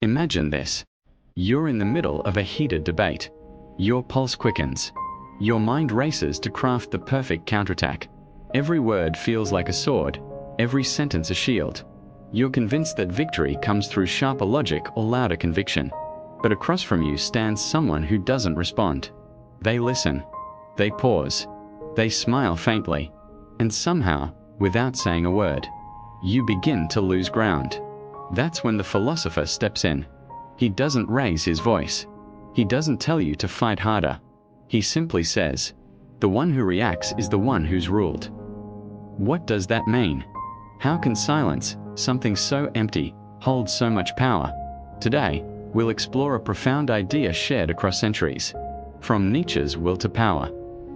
Imagine this. You're in the middle of a heated debate. Your pulse quickens. Your mind races to craft the perfect counterattack. Every word feels like a sword, every sentence a shield. You're convinced that victory comes through sharper logic or louder conviction. But across from you stands someone who doesn't respond. They listen. They pause. They smile faintly. And somehow, without saying a word, you begin to lose ground. That's when the philosopher steps in. He doesn't raise his voice. He doesn't tell you to fight harder. He simply says, "The one who reacts is the one who's ruled." What does that mean? How can silence, something so empty, hold so much power? Today, we'll explore a profound idea shared across centuries. From Nietzsche's will to power,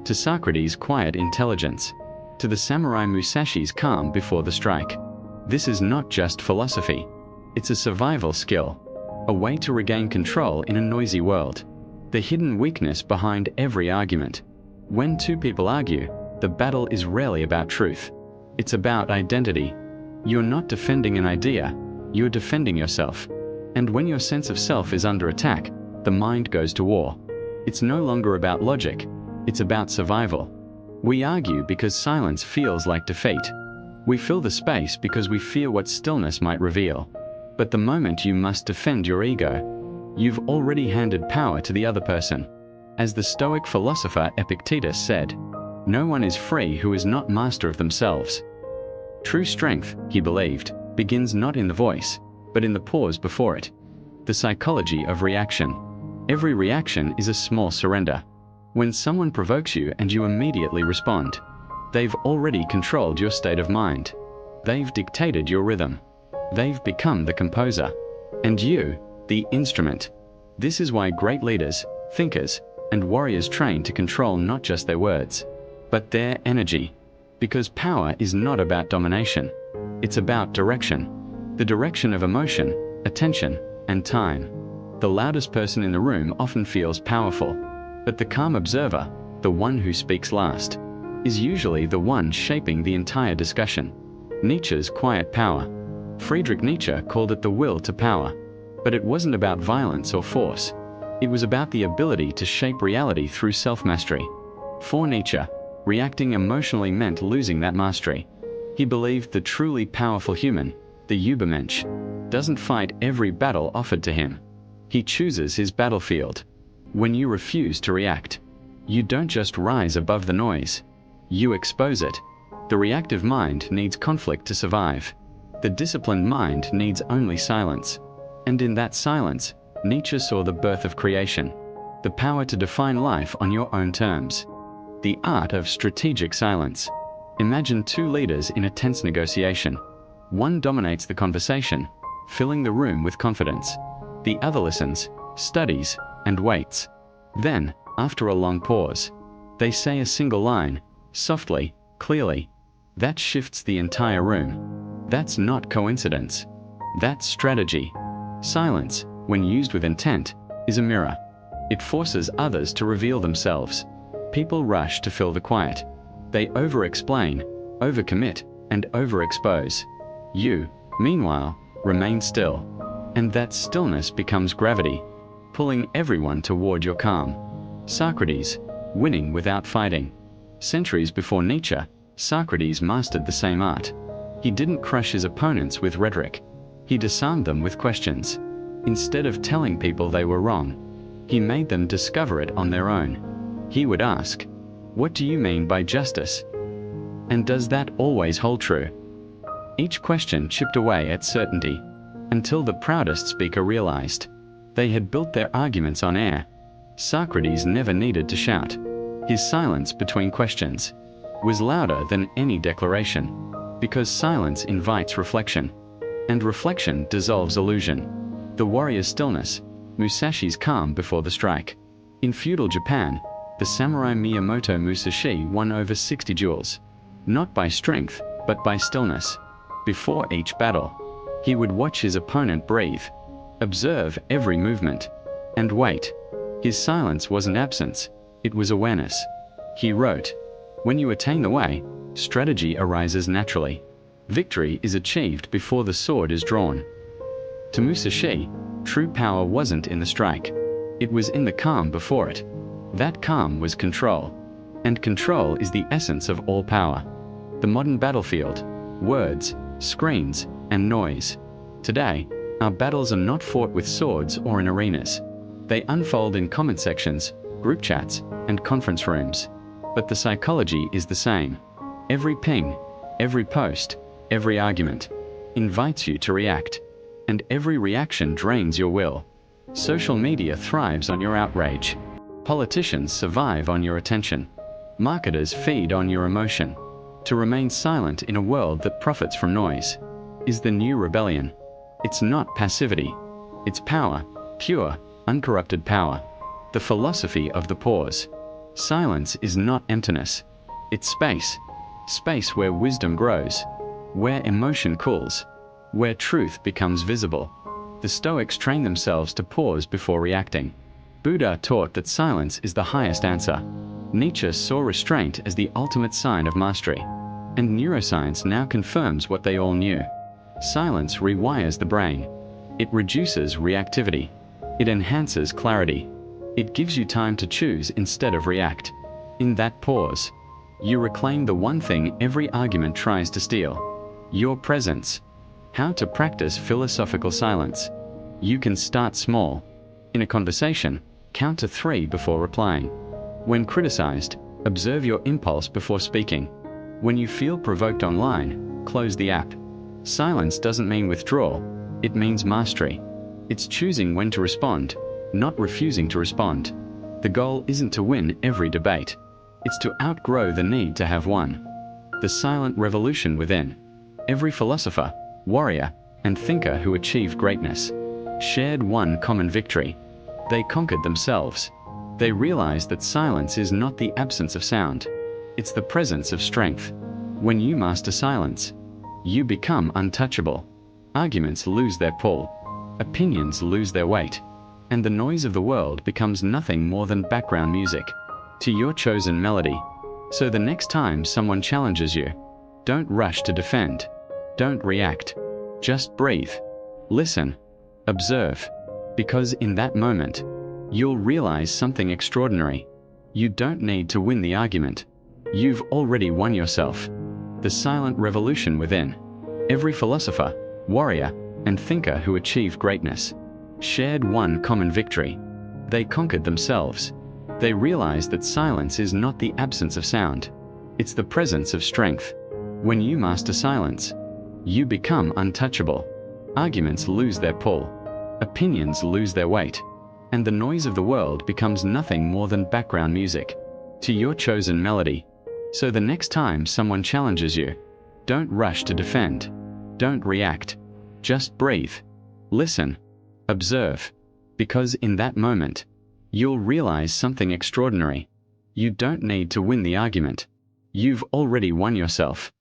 to Socrates' quiet intelligence, to the samurai Musashi's calm before the strike. This is not just philosophy. It's a survival skill, a way to regain control in a noisy world. The hidden weakness behind every argument. When two people argue, the battle is rarely about truth. It's about identity. You're not defending an idea, you're defending yourself. And when your sense of self is under attack, the mind goes to war. It's no longer about logic, it's about survival. We argue because silence feels like defeat. We fill the space because we fear what stillness might reveal. But the moment you must defend your ego, you've already handed power to the other person. As the Stoic philosopher Epictetus said, "No one is free who is not master of themselves." True strength, he believed, begins not in the voice, but in the pause before it. The psychology of reaction. Every reaction is a small surrender. When someone provokes you and you immediately respond, they've already controlled your state of mind. They've dictated your rhythm. They've become the composer. And you, the instrument. This is why great leaders, thinkers, and warriors train to control not just their words, but their energy. Because power is not about domination. It's about direction. The direction of emotion, attention, and time. The loudest person in the room often feels powerful, but the calm observer, the one who speaks last, is usually the one shaping the entire discussion. Nietzsche's quiet power. Friedrich Nietzsche called it the will to power. But it wasn't about violence or force. It was about the ability to shape reality through self-mastery. For Nietzsche, reacting emotionally meant losing that mastery. He believed the truly powerful human, the Übermensch, doesn't fight every battle offered to him. He chooses his battlefield. When you refuse to react, you don't just rise above the noise. You expose it. The reactive mind needs conflict to survive. The disciplined mind needs only silence. And in that silence, Nietzsche saw the birth of creation. The power to define life on your own terms. The art of strategic silence. Imagine two leaders in a tense negotiation. One dominates the conversation, filling the room with confidence. The other listens, studies, and waits. Then, after a long pause, they say a single line, softly, clearly. That shifts the entire room. That's not coincidence. That's strategy. Silence, when used with intent, is a mirror. It forces others to reveal themselves. People rush to fill the quiet. They over-explain, over-commit, and overexpose. You, meanwhile, remain still. And that stillness becomes gravity, pulling everyone toward your calm. Socrates, winning without fighting. Centuries before Nietzsche, Socrates mastered the same art. He didn't crush his opponents with rhetoric. He disarmed them with questions. Instead of telling people they were wrong, he made them discover it on their own. He would ask, "What do you mean by justice? And does that always hold true?" Each question chipped away at certainty, until the proudest speaker realized they had built their arguments on air. Socrates never needed to shout. His silence between questions was louder than any declaration, because silence invites reflection, and reflection dissolves illusion. The warrior's stillness, Musashi's calm before the strike. In feudal Japan, the samurai Miyamoto Musashi won over 60 duels, not by strength, but by stillness. Before each battle, he would watch his opponent breathe, observe every movement, and wait. His silence wasn't absence, it was awareness. He wrote, "When you attain the way, strategy arises naturally. Victory is achieved before the sword is drawn." To Musashi, True power wasn't in the strike. It was in the calm before it. That calm was control. And control is the essence of all power. The modern battlefield: words, screens, and noise. Today, our battles are not fought with swords or in arenas. They unfold in comment sections, group chats, and conference rooms. But the psychology is the same. Every ping, every post, every argument invites you to react. And every reaction drains your will. Social media thrives on your outrage. Politicians survive on your attention. Marketers feed on your emotion. To remain silent in a world that profits from noise is the new rebellion. It's not passivity. It's power, pure, uncorrupted power. The philosophy of the pause. Silence is not emptiness. It's space. Space where wisdom grows, where emotion cools, where truth becomes visible. The Stoics train themselves to pause before reacting. Buddha taught that silence is the highest answer. Nietzsche saw restraint as the ultimate sign of mastery. And neuroscience now confirms what they all knew. Silence rewires the brain. It reduces reactivity. It enhances clarity. It gives you time to choose instead of react. In that pause, you reclaim the one thing every argument tries to steal: your presence. How to practice philosophical silence. You can start small. In a conversation, count to 3 before replying. When criticized, observe your impulse before speaking. When you feel provoked online, close the app. Silence doesn't mean withdrawal, it means mastery. It's choosing when to respond, not refusing to respond. The goal isn't to win every debate. It's to outgrow the need to have won. The silent revolution within. Every philosopher, warrior, and thinker who achieved greatness shared one common victory. They conquered themselves. They realized that silence is not the absence of sound. It's the presence of strength. When you master silence, you become untouchable. Arguments lose their pull. Opinions lose their weight. And the noise of the world becomes nothing more than background music to your chosen melody. So the next time someone challenges you, don't rush to defend. Don't react. Just breathe. Listen. Observe. Because in that moment, you'll realize something extraordinary. You don't need to win the argument. You've already won yourself. The silent revolution within. Every philosopher, warrior, and thinker who achieved greatness shared one common victory. They conquered themselves. They realized that silence is not the absence of sound. It's the presence of strength. When you master silence, you become untouchable. Arguments lose their pull. Opinions lose their weight. And the noise of the world becomes nothing more than background music to your chosen melody. So the next time someone challenges you, don't rush to defend. Don't react. Just breathe. Listen. Observe. Because in that moment, you'll realize something extraordinary. You don't need to win the argument. You've already won yourself.